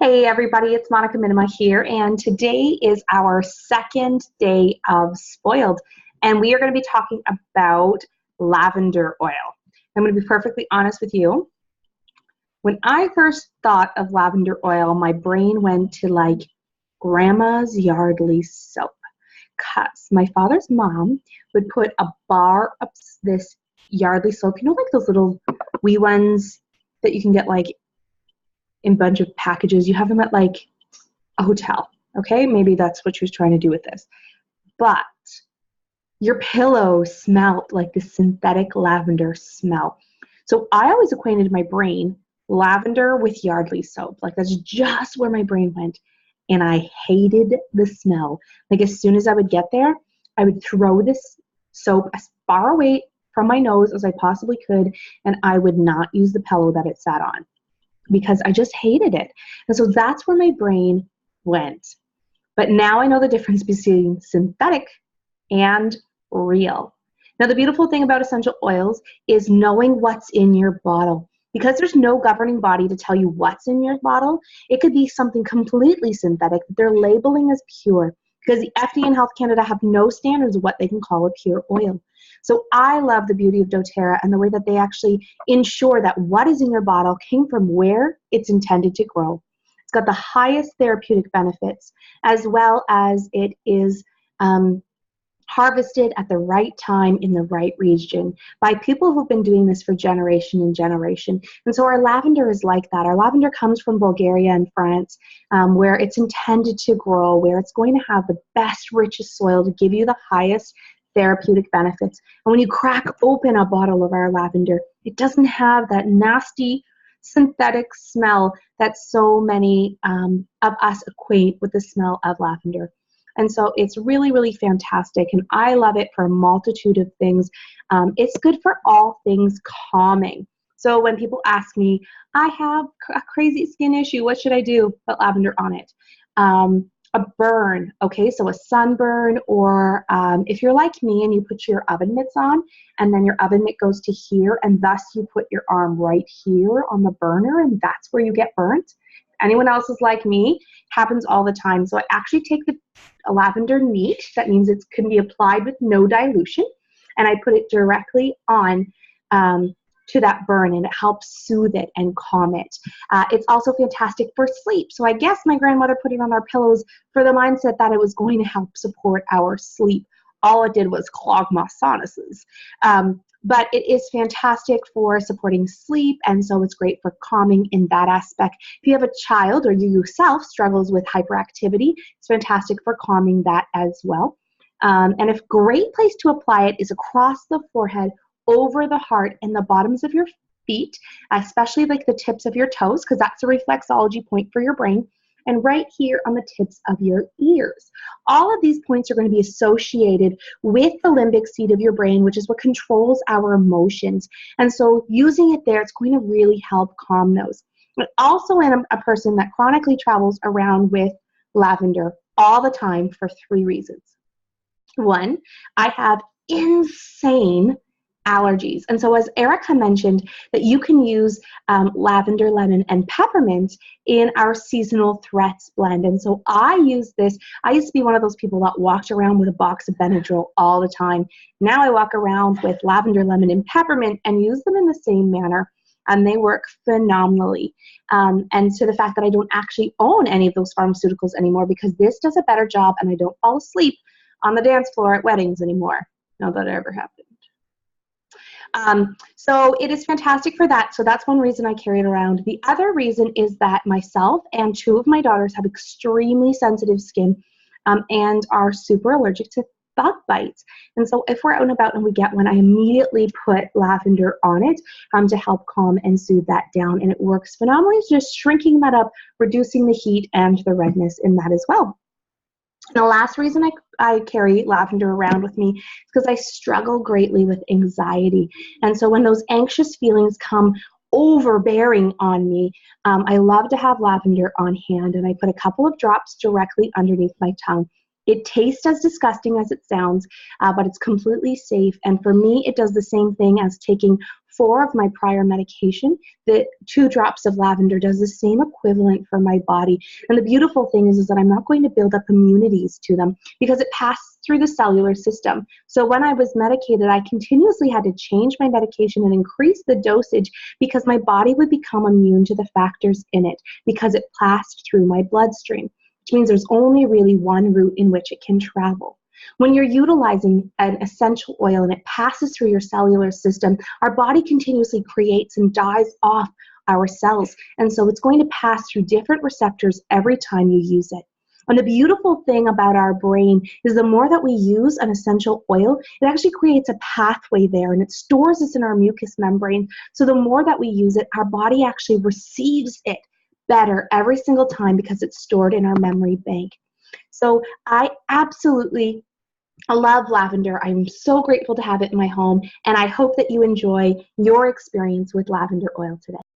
Hey everybody, it's Monica Minima here, and today is our second day of Spoiled, and we are going to be talking about lavender oil. I'm going to be perfectly honest with you. When I first thought of lavender oil, my brain went to like grandma's Yardley soap, because my father's mom would put a bar of this Yardley soap, like those little wee ones that you can get like in a bunch of packages. You have them at like a hotel, okay? Maybe that's what she was trying to do with this. But your pillow smelled like the synthetic lavender smell. So I always equated my brain lavender with Yardley soap. Like that's just where my brain went. And I hated the smell. Like as soon as I would get there, I would throw this soap as far away from my nose as I possibly could, and I would not use the pillow that it sat on, because I just hated it. And so that's where my brain went. But now I know the difference between synthetic and real. Now, the beautiful thing about essential oils is knowing what's in your bottle. Because there's no governing body to tell you what's in your bottle, it could be something completely synthetic that they're labeling as pure, because the FDA and Health Canada have no standards of what they can call a pure oil. So I love the beauty of doTERRA and the way that they actually ensure that what is in your bottle came from where it's intended to grow. It's got the highest therapeutic benefits, as well as it is harvested at the right time in the right region by people who've been doing this for generation and generation. And so our lavender is like that. Our lavender comes from Bulgaria and France, where it's intended to grow, where it's going to have the best, richest soil to give you the highest therapeutic benefits. And when you crack open a bottle of our lavender, it doesn't have that nasty synthetic smell that so many of us equate with the smell of lavender. And so it's really, really fantastic, and I love it for a multitude of things. It's good for all things calming. So when people ask me, I have a crazy skin issue, what should I do? Put lavender on it. A burn, okay, so a sunburn, or if you're like me and you put your oven mitts on, and then your oven mitt goes to here, and thus you put your arm right here on the burner, and that's where you get burnt. Anyone else is like me, happens all the time. So I actually take a lavender neat, that means it can be applied with no dilution, and I put it directly on to that burn, and it helps soothe it and calm it. It's also fantastic for sleep. So I guess my grandmother put it on our pillows for the mindset that it was going to help support our sleep. All it did was clog my sinuses. But it is fantastic for supporting sleep, and so it's great for calming in that aspect. If you have a child or you yourself struggles with hyperactivity, it's fantastic for calming that as well. And a great place to apply it is across the forehead, over the heart, and the bottoms of your feet, especially like the tips of your toes, because that's a reflexology point for your brain, and right here on the tips of your ears. All of these points are going to be associated with the limbic seat of your brain, which is what controls our emotions. And so using it there, it's going to really help calm those. But also am a person that chronically travels around with lavender all the time for 3 reasons. 1, I have insane allergies. And so as Erica mentioned, that you can use lavender, lemon, and peppermint in our seasonal threats blend. And so I use this. I used to be one of those people that walked around with a box of Benadryl all the time. Now I walk around with lavender, lemon, and peppermint and use them in the same manner, and they work phenomenally. And so the fact that I don't actually own any of those pharmaceuticals anymore, because this does a better job, and I don't fall asleep on the dance floor at weddings anymore. Not that it ever happened. So it is fantastic for that. So that's one reason I carry it around. The other reason is that myself and 2 of my daughters have extremely sensitive skin and are super allergic to bug bites. And so if we're out and about and we get one, I immediately put lavender on it to help calm and soothe that down. And it works phenomenally, just shrinking that up, reducing the heat and the redness in that as well. The last reason I carry lavender around with me is because I struggle greatly with anxiety. And so when those anxious feelings come overbearing on me, I love to have lavender on hand, and I put a couple of drops directly underneath my tongue. It tastes as disgusting as it sounds, but it's completely safe. And for me, it does the same thing as taking 4 of my prior medication, the 2 drops of lavender does the same equivalent for my body. And the beautiful thing is that I'm not going to build up immunities to them because it passes through the cellular system. So when I was medicated, I continuously had to change my medication and increase the dosage because my body would become immune to the factors in it because it passed through my bloodstream, which means there's only really one route in which it can travel. When you're utilizing an essential oil and it passes through your cellular system, our body continuously creates and dies off our cells. And so it's going to pass through different receptors every time you use it. And the beautiful thing about our brain is the more that we use an essential oil, it actually creates a pathway there and it stores this in our mucous membrane. So the more that we use it, our body actually receives it better every single time because it's stored in our memory bank. So I absolutely love lavender. I'm so grateful to have it in my home, and I hope that you enjoy your experience with lavender oil today.